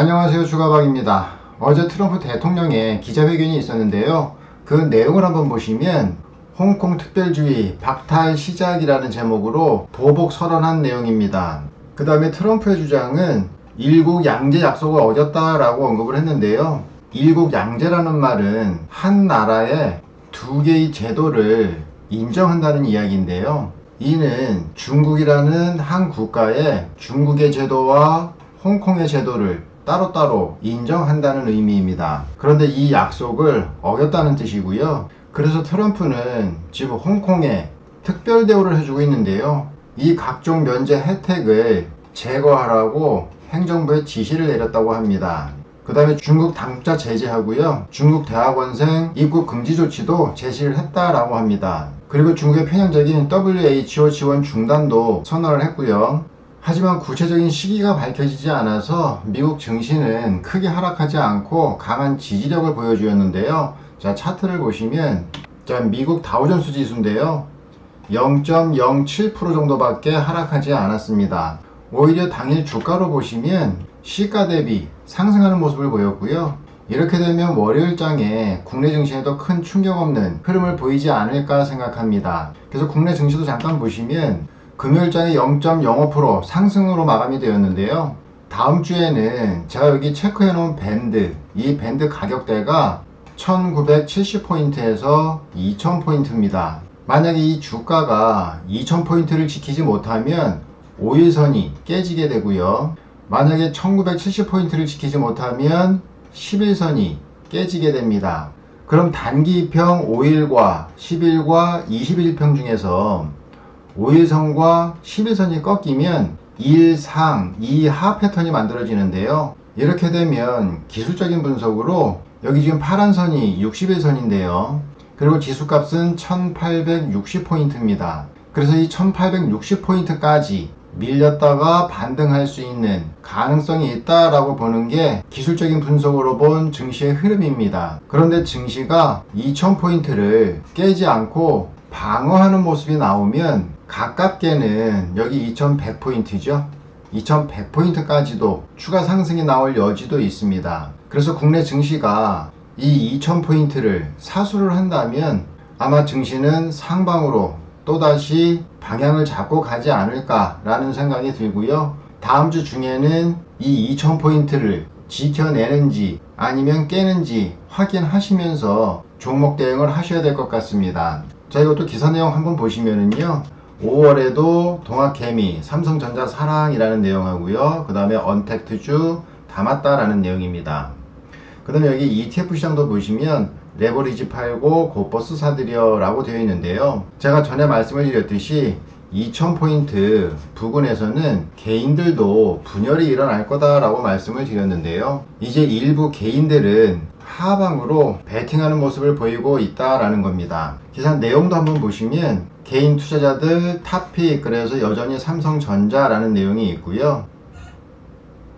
안녕하세요, 주가박입니다. 어제 트럼프 대통령의 기자회견이 있었는데요. 그 내용을 한번 보시면 홍콩 특별주의 박탈 시작이라는 제목으로 보복 선언한 내용입니다. 그 다음에 트럼프의 주장은 일국 양제 약속을 어겼다라고 언급을 했는데요. 일국 양제라는 말은 한 나라의 두 개의 제도를 인정한다는 이야기인데요. 이는 중국이라는 한 국가의 중국의 제도와 홍콩의 제도를 따로따로 인정한다는 의미입니다. 그런데 이 약속을 어겼다는 뜻이고요. 그래서 트럼프는 지금 홍콩에 특별 대우를 해주고 있는데요. 이 각종 면제 혜택을 제거하라고 행정부에 지시를 내렸다고 합니다. 그 다음에 중국 당국자 제재하고요. 중국 대학원생 입국 금지 조치도 제시를 했다라고 합니다. 그리고 중국의 편향적인 WHO 지원 중단도 선언을 했고요. 하지만 구체적인 시기가 밝혀지지 않아서 미국 증시는 크게 하락하지 않고 강한 지지력을 보여주었는데요. 자, 차트를 보시면 미국 다우존스 지수인데요. 0.07% 정도밖에 하락하지 않았습니다. 오히려 당일 주가로 보시면 시가 대비 상승하는 모습을 보였고요. 이렇게 되면 월요일장에 국내 증시에도 큰 충격 없는 흐름을 보이지 않을까 생각합니다. 그래서 국내 증시도 잠깐 보시면 금요일장에 0.05% 상승으로 마감이 되었는데요. 다음 주에는 제가 여기 체크해 놓은 밴드, 이 밴드 가격대가 1970포인트에서 2000포인트입니다. 만약에 이 주가가 2000포인트를 지키지 못하면 5일선이 깨지게 되고요. 만약에 1970포인트를 지키지 못하면 11선이 깨지게 됩니다. 그럼 단기평 5일과 10일과 21평 중에서 5일선과 11선이 꺾이면 2상, 2하 패턴이 만들어지는데요. 이렇게 되면 기술적인 분석으로 여기 지금 파란 선이 61선인데요. 그리고 지수값은 1860포인트입니다. 그래서 이 1860포인트까지 밀렸다가 반등할 수 있는 가능성이 있다라고 보는 게 기술적인 분석으로 본 증시의 흐름입니다. 그런데 증시가 2000포인트를 깨지 않고 방어하는 모습이 나오면 가깝게는 여기 2100포인트죠. 2100포인트까지도 추가 상승이 나올 여지도 있습니다. 그래서 국내 증시가 이 2000포인트를 사수를 한다면 아마 증시는 상방으로 또다시 방향을 잡고 가지 않을까라는 생각이 들고요. 다음 주 중에는 이 2000포인트를 지켜내는지 아니면 깨는지 확인하시면서 종목 대응을 하셔야 될 것 같습니다. 자, 이것도 기사 내용 한번 보시면은요. 5월에도 동학개미, 삼성전자 사랑이라는 내용하고요. 그 다음에 언택트주 담았다라는 내용입니다. 그 다음에 여기 ETF 시장도 보시면 레버리지 팔고 곧버스 사들여 라고 되어 있는데요. 제가 전에 말씀을 드렸듯이 2000포인트 부근에서는 개인들도 분열이 일어날 거다라고 말씀을 드렸는데요. 이제 일부 개인들은 하방으로 베팅하는 모습을 보이고 있다라는 겁니다. 기사 내용도 한번 보시면 개인 투자자들 탑픽, 그래서 여전히 삼성전자라는 내용이 있고요.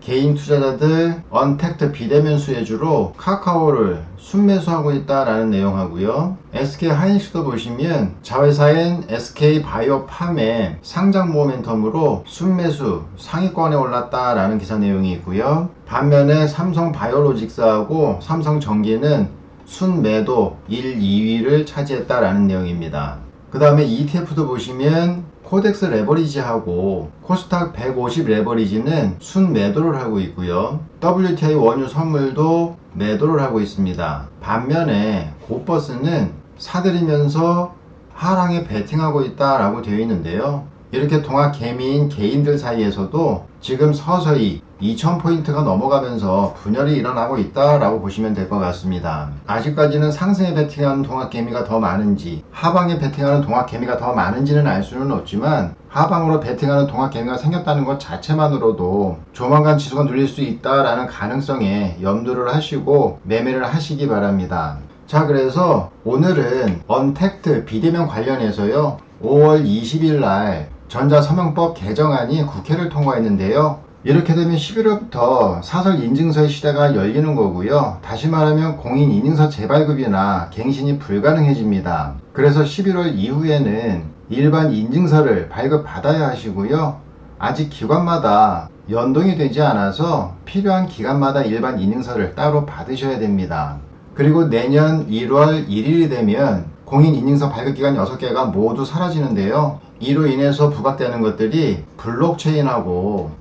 개인 투자자들 언택트 비대면 수혜주로 카카오를 순매수하고 있다라는 내용하고요. SK 하이닉스도 보시면 자회사인 SK 바이오팜의 상장 모멘텀으로 순매수 상위권에 올랐다라는 기사 내용이 있고요. 반면에 삼성 바이오로직스하고 삼성전기는 순매도 1, 2위를 차지했다라는 내용입니다. 그 다음에 ETF도 보시면 코덱스 레버리지하고 코스닥 150 레버리지는 순 매도를 하고 있고요. WTI 원유 선물도 매도를 하고 있습니다. 반면에 곧버스는 사들이면서 하락에 베팅하고 있다라고 되어 있는데요. 이렇게 동학개미인 개인들 사이에서도 지금 서서히 2000포인트가 넘어가면서 분열이 일어나고 있다라고 보시면 될 것 같습니다. 아직까지는 상승에 베팅하는 동학개미가 더 많은지 하방에 베팅하는 동학개미가 더 많은지는 알 수는 없지만 하방으로 베팅하는 동학개미가 생겼다는 것 자체만으로도 조만간 지수가 눌릴 수 있다라는 가능성에 염두를 하시고 매매를 하시기 바랍니다. 자, 그래서 오늘은 언택트 비대면 관련해서요, 5월 20일 날 전자서명법 개정안이 국회를 통과했는데요. 이렇게 되면 11월부터 사설 인증서의 시대가 열리는 거고요. 다시 말하면 공인인증서 재발급이나 갱신이 불가능해집니다. 그래서 11월 이후에는 일반 인증서를 발급받아야 하시고요. 아직 기관마다 연동이 되지 않아서 필요한 기간마다 일반 인증서를 따로 받으셔야 됩니다. 그리고 내년 1월 1일이 되면 공인인증서 발급기간 6개가 모두 사라지는데요. 이로 인해서 부각되는 것들이 블록체인하고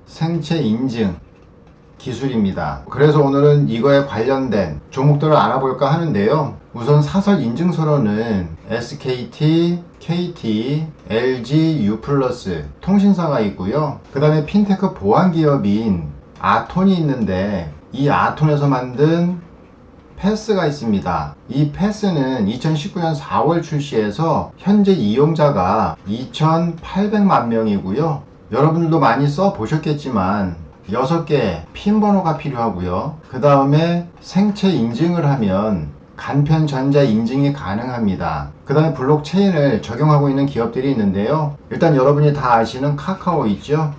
생체인증 기술입니다. 그래서 오늘은 이거에 관련된 종목들을 알아볼까 하는데요. 우선 사설 인증서로는 SKT, KT, LG, U+, 통신사가 있고요. 그 다음에 핀테크 보안기업인 아톤이 있는데 이 아톤에서 만든 패스가 있습니다. 이 패스는 2019년 4월 출시해서 현재 이용자가 2,800만 명이고요. 여러분들도 많이 써보셨겠지만 6개 핀 번호가 필요하고요. 그 다음에 생체 인증을 하면 간편 전자 인증이 가능합니다. 그 다음에 블록체인을 적용하고 있는 기업들이 있는데요. 일단 여러분이 다 아시는 카카오 있죠?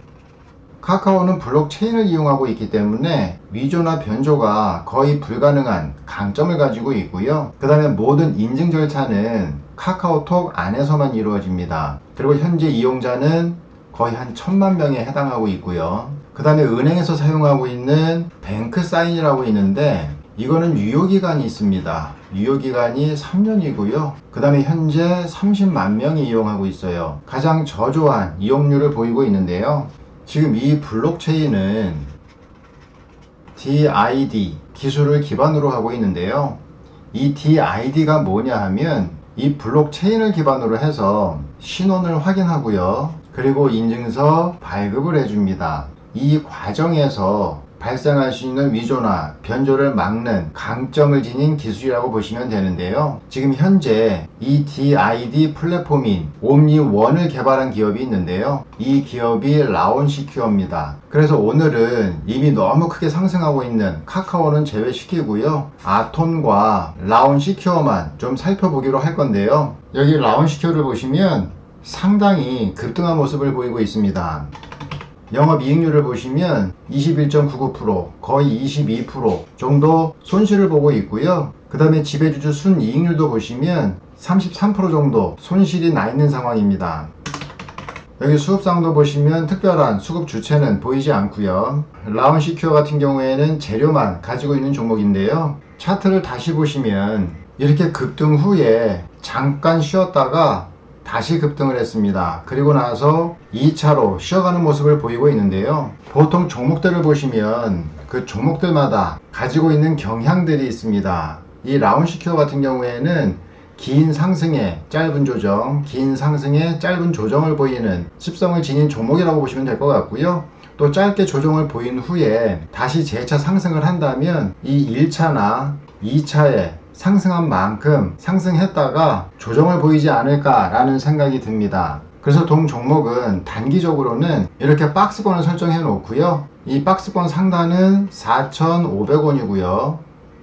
카카오는 블록체인을 이용하고 있기 때문에 위조나 변조가 거의 불가능한 강점을 가지고 있고요. 그 다음에 모든 인증 절차는 카카오톡 안에서만 이루어집니다. 그리고 현재 이용자는 거의 한 1,000만 명에 해당하고 있고요. 그 다음에 은행에서 사용하고 있는 뱅크 사인이라고 있는데 이거는 유효기간이 있습니다. 유효기간이 3년이고요. 그 다음에 현재 30만 명이 이용하고 있어요. 가장 저조한 이용률을 보이고 있는데요. 지금 이 블록체인은 DID 기술을 기반으로 하고 있는데요. 이 DID가 뭐냐 하면 이 블록체인을 기반으로 해서 신원을 확인하고요. 그리고 인증서 발급을 해줍니다. 이 과정에서 발생할 수 있는 위조나 변조를 막는 강점을 지닌 기술이라고 보시면 되는데요. 지금 현재 이 DID 플랫폼인 옴니원을 개발한 기업이 있는데요. 이 기업이 라온시큐어입니다. 그래서 오늘은 이미 너무 크게 상승하고 있는 카카오는 제외시키고요. 아톤과 라온시큐어만 좀 살펴보기로 할 건데요. 여기 라온시큐어를 보시면 상당히 급등한 모습을 보이고 있습니다. 영업이익률을 보시면 21.99%, 거의 22% 정도 손실을 보고 있고요. 그 다음에 지배주주 순이익률도 보시면 33% 정도 손실이 나 있는 상황입니다. 여기 수급상도 보시면 특별한 수급 주체는 보이지 않고요. 라온시큐어 같은 경우에는 재료만 가지고 있는 종목인데요. 차트를 다시 보시면 이렇게 급등 후에 잠깐 쉬었다가 다시 급등을 했습니다. 그리고 나서 2차로 쉬어가는 모습을 보이고 있는데요. 보통 종목들을 보시면 그 종목들마다 가지고 있는 경향들이 있습니다. 이 라온시큐어 같은 경우에는 긴 상승에 짧은 조정, 긴 상승에 짧은 조정을 보이는 습성을 지닌 종목이라고 보시면 될 것 같고요. 또 짧게 조정을 보인 후에 다시 재차 상승을 한다면 이 1차나 2차에 상승한 만큼 상승했다가 조정을 보이지 않을까라는 생각이 듭니다. 그래서 동 종목은 단기적으로는 이렇게 박스권을 설정해 놓고요. 이 박스권 상단은 4,500원이고요.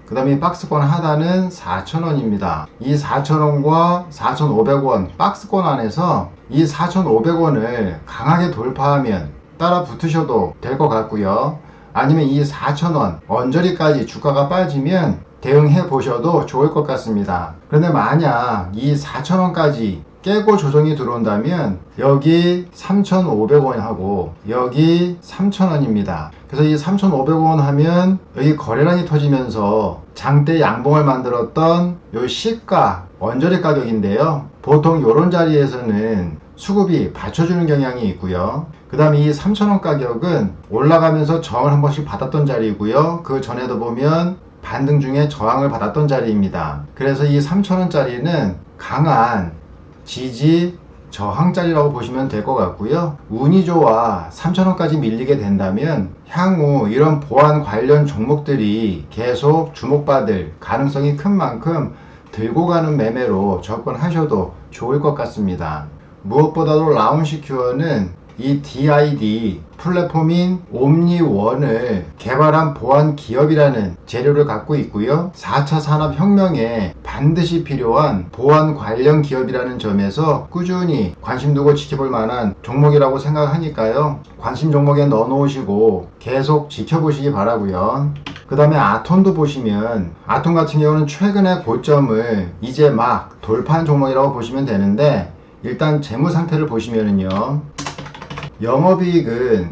그 다음에 박스권 하단은 4,000원입니다. 이 4,000원과 4,500원 박스권 안에서 이 4,500원을 강하게 돌파하면 따라 붙으셔도 될 것 같고요. 아니면 이 4,000원 언저리까지 주가가 빠지면 대응해 보셔도 좋을 것 같습니다. 그런데 만약 이 4,000원까지 깨고 조정이 들어온다면 여기 3,500원 하고 여기 3,000원입니다. 그래서 이 3,500원 하면 여기 거래량이 터지면서 장대 양봉을 만들었던 요 시가 언저리 가격인데요. 보통 이런 자리에서는 수급이 받쳐주는 경향이 있고요. 그 다음에 이 3,000원 가격은 올라가면서 저항을 한 번씩 받았던 자리이고요. 그 전에도 보면 반등 중에 저항을 받았던 자리입니다. 그래서 이 3,000원짜리는 강한 지지 저항짜리라고 보시면 될 것 같고요. 운이 좋아 3,000원까지 밀리게 된다면 향후 이런 보안 관련 종목들이 계속 주목받을 가능성이 큰 만큼 들고 가는 매매로 접근하셔도 좋을 것 같습니다. 무엇보다도 라온시큐어는 이 DID 플랫폼인 옴니원을 개발한 보안 기업이라는 재료를 갖고 있고요. 4차 산업혁명에 반드시 필요한 보안 관련 기업이라는 점에서 꾸준히 관심 두고 지켜볼 만한 종목이라고 생각하니까요. 관심 종목에 넣어 놓으시고 계속 지켜보시기 바라고요. 그 다음에 아톤도 보시면 아톤 같은 경우는 최근의 고점을 이제 막 돌파한 종목이라고 보시면 되는데 일단 재무 상태를 보시면은요. 영업이익은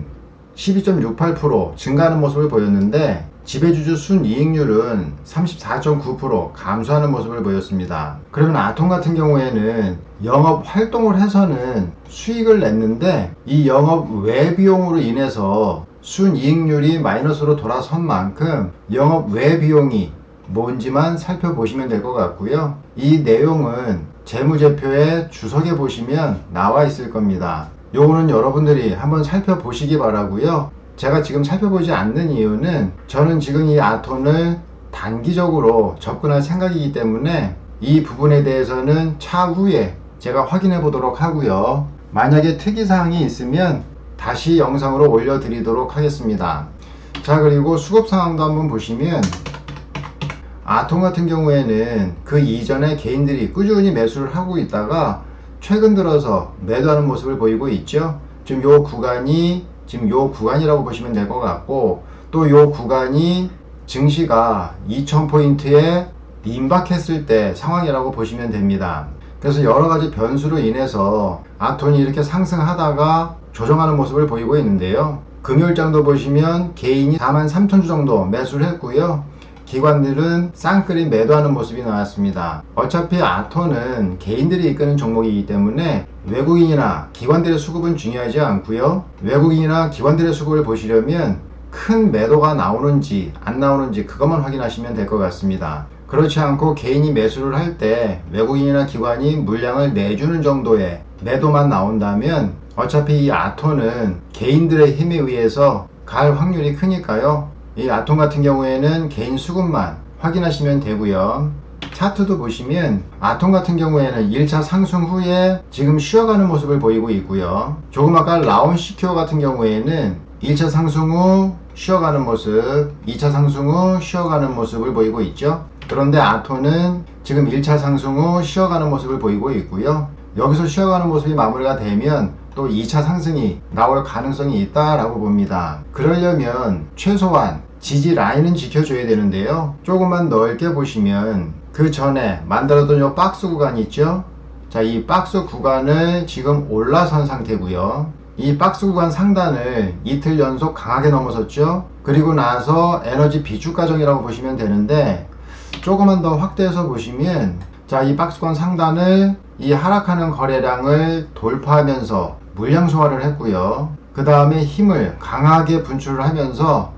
12.68% 증가하는 모습을 보였는데 지배주주 순이익률은 34.9% 감소하는 모습을 보였습니다. 그러면 아톰 같은 경우에는 영업 활동을 해서는 수익을 냈는데 이 영업 외 비용으로 인해서 순이익률이 마이너스로 돌아선 만큼 영업 외 비용이 뭔지만 살펴보시면 될 것 같고요. 이 내용은 재무제표의 주석에 보시면 나와 있을 겁니다. 요거는 여러분들이 한번 살펴보시기 바라고요. 제가 지금 살펴보지 않는 이유는 저는 지금 이 아톤을 단기적으로 접근할 생각이기 때문에 이 부분에 대해서는 차후에 제가 확인해 보도록 하고요. 만약에 특이사항이 있으면 다시 영상으로 올려드리도록 하겠습니다. 자, 그리고 수급 상황도 한번 보시면 아톰 같은 경우에는 그 이전에 개인들이 꾸준히 매수를 하고 있다가 최근 들어서 매도하는 모습을 보이고 있죠. 지금 요 구간이 지금 요 구간이라고 보시면 될 것 같고, 또 요 구간이 증시가 2000포인트에 임박했을 때 상황이라고 보시면 됩니다. 그래서 여러가지 변수로 인해서 아톤이 이렇게 상승하다가 조정하는 모습을 보이고 있는데요. 금요일장도 보시면 개인이 43,000주 정도 매수를 했고요. 기관들은 쌍끌이 매도하는 모습이 나왔습니다. 어차피 아톤은 개인들이 이끄는 종목이기 때문에 외국인이나 기관들의 수급은 중요하지 않고요. 외국인이나 기관들의 수급을 보시려면 큰 매도가 나오는지 안 나오는지 그것만 확인하시면 될 것 같습니다. 그렇지 않고 개인이 매수를 할 때 외국인이나 기관이 물량을 내주는 정도의 매도만 나온다면 어차피 이 아톤은 개인들의 힘에 의해서 갈 확률이 크니까요. 이 아톰 같은 경우에는 개인 수급만 확인하시면 되고요. 차트도 보시면 아톰 같은 경우에는 1차 상승 후에 지금 쉬어가는 모습을 보이고 있고요. 조금 아까 라온시큐어 같은 경우에는 1차 상승 후 쉬어가는 모습, 2차 상승 후 쉬어가는 모습을 보이고 있죠. 그런데 아톰은 지금 1차 상승 후 쉬어가는 모습을 보이고 있고요. 여기서 쉬어가는 모습이 마무리가 되면 또 2차 상승이 나올 가능성이 있다라고 봅니다. 그러려면 최소한 지지 라인은 지켜줘야 되는데요. 조금만 넓게 보시면 그 전에 만들었던 요 박스 구간 있죠. 자, 이 박스 구간을 지금 올라선 상태고요. 이 박스 구간 상단을 이틀 연속 강하게 넘어섰죠. 그리고 나서 에너지 비축 과정이라고 보시면 되는데 조금만 더 확대해서 보시면 자, 이 박스 구간 상단을 이 하락하는 거래량을 돌파하면서 물량 소화를 했고요. 그 다음에 힘을 강하게 분출을 하면서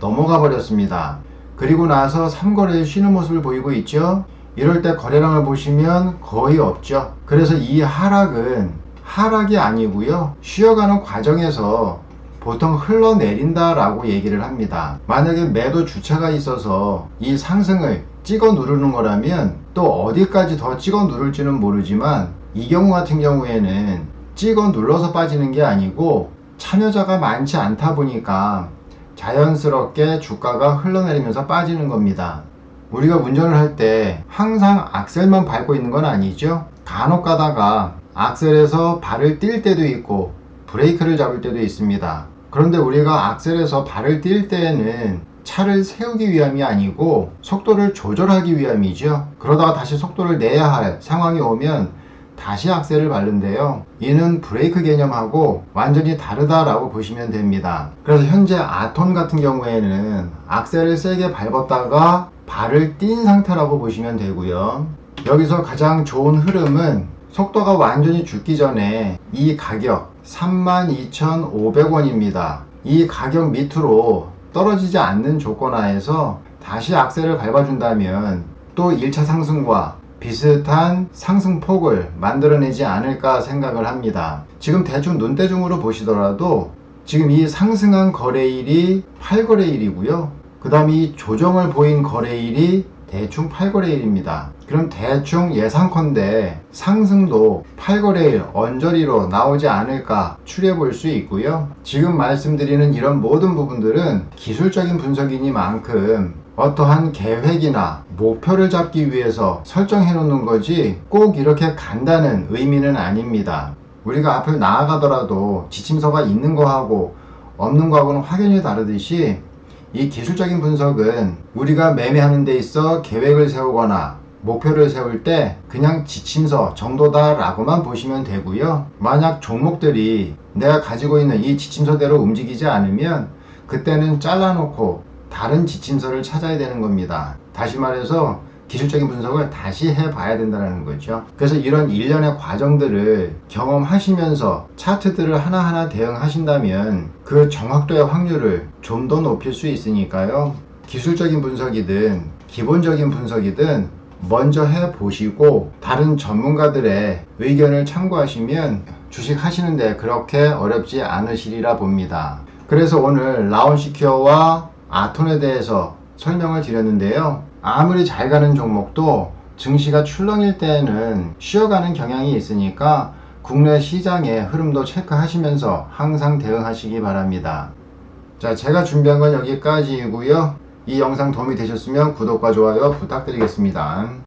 넘어가 버렸습니다. 그리고 나서 3거래일 쉬는 모습을 보이고 있죠. 이럴 때 거래량을 보시면 거의 없죠. 그래서 이 하락은 하락이 아니고요, 쉬어가는 과정에서 보통 흘러내린다 라고 얘기를 합니다. 만약에 매도 주체가 있어서 이 상승을 찍어 누르는 거라면 또 어디까지 더 찍어 누를지는 모르지만 이 경우 같은 경우에는 찍어 눌러서 빠지는 게 아니고 참여자가 많지 않다 보니까 자연스럽게 주가가 흘러내리면서 빠지는 겁니다. 우리가 운전을 할 때 항상 악셀만 밟고 있는 건 아니죠. 간혹 가다가 악셀에서 발을 뛸 때도 있고 브레이크를 잡을 때도 있습니다. 그런데 우리가 악셀에서 발을 뛸 때에는 차를 세우기 위함이 아니고 속도를 조절하기 위함이죠. 그러다가 다시 속도를 내야 할 상황이 오면 다시 악셀을 밟는데요. 이는 브레이크 개념하고 완전히 다르다라고 보시면 됩니다. 그래서 현재 아톤 같은 경우에는 악셀을 세게 밟았다가 발을 띈 상태라고 보시면 되고요. 여기서 가장 좋은 흐름은 속도가 완전히 죽기 전에 이 가격 32,500원입니다. 이 가격 밑으로 떨어지지 않는 조건 하에서 다시 악셀을 밟아준다면 또 1차 상승과 비슷한 상승폭을 만들어내지 않을까 생각을 합니다. 지금 대충 눈대중으로 보시더라도 지금 이 상승한 거래일이 8거래일이고요. 그 다음 이 조정을 보인 거래일이 대충 8거래일입니다. 그럼 대충 예상컨대 상승도 8거래일 언저리로 나오지 않을까 추려해 볼 수 있고요. 지금 말씀드리는 이런 모든 부분들은 기술적인 분석이니만큼 어떠한 계획이나 목표를 잡기 위해서 설정해 놓는 거지 꼭 이렇게 간다는 의미는 아닙니다. 우리가 앞을 나아가더라도 지침서가 있는 거하고 없는 거하고는 확연히 다르듯이 이 기술적인 분석은 우리가 매매하는 데 있어 계획을 세우거나 목표를 세울 때 그냥 지침서 정도다라고만 보시면 되고요. 만약 종목들이 내가 가지고 있는 이 지침서대로 움직이지 않으면 그때는 잘라놓고 다른 지침서를 찾아야 되는 겁니다. 다시 말해서 기술적인 분석을 다시 해봐야 된다는 거죠. 그래서 이런 일련의 과정들을 경험하시면서 차트들을 하나하나 대응하신다면 그 정확도의 확률을 좀 더 높일 수 있으니까요. 기술적인 분석이든 기본적인 분석이든 먼저 해보시고 다른 전문가들의 의견을 참고하시면 주식 하시는데 그렇게 어렵지 않으시리라 봅니다. 그래서 오늘 라온시큐어와 아톤에 대해서 설명을 드렸는데요. 아무리 잘 가는 종목도 증시가 출렁일 때에는 쉬어가는 경향이 있으니까 국내 시장의 흐름도 체크하시면서 항상 대응하시기 바랍니다. 자, 제가 준비한 건 여기까지이고요. 이 영상 도움이 되셨으면 구독과 좋아요 부탁드리겠습니다.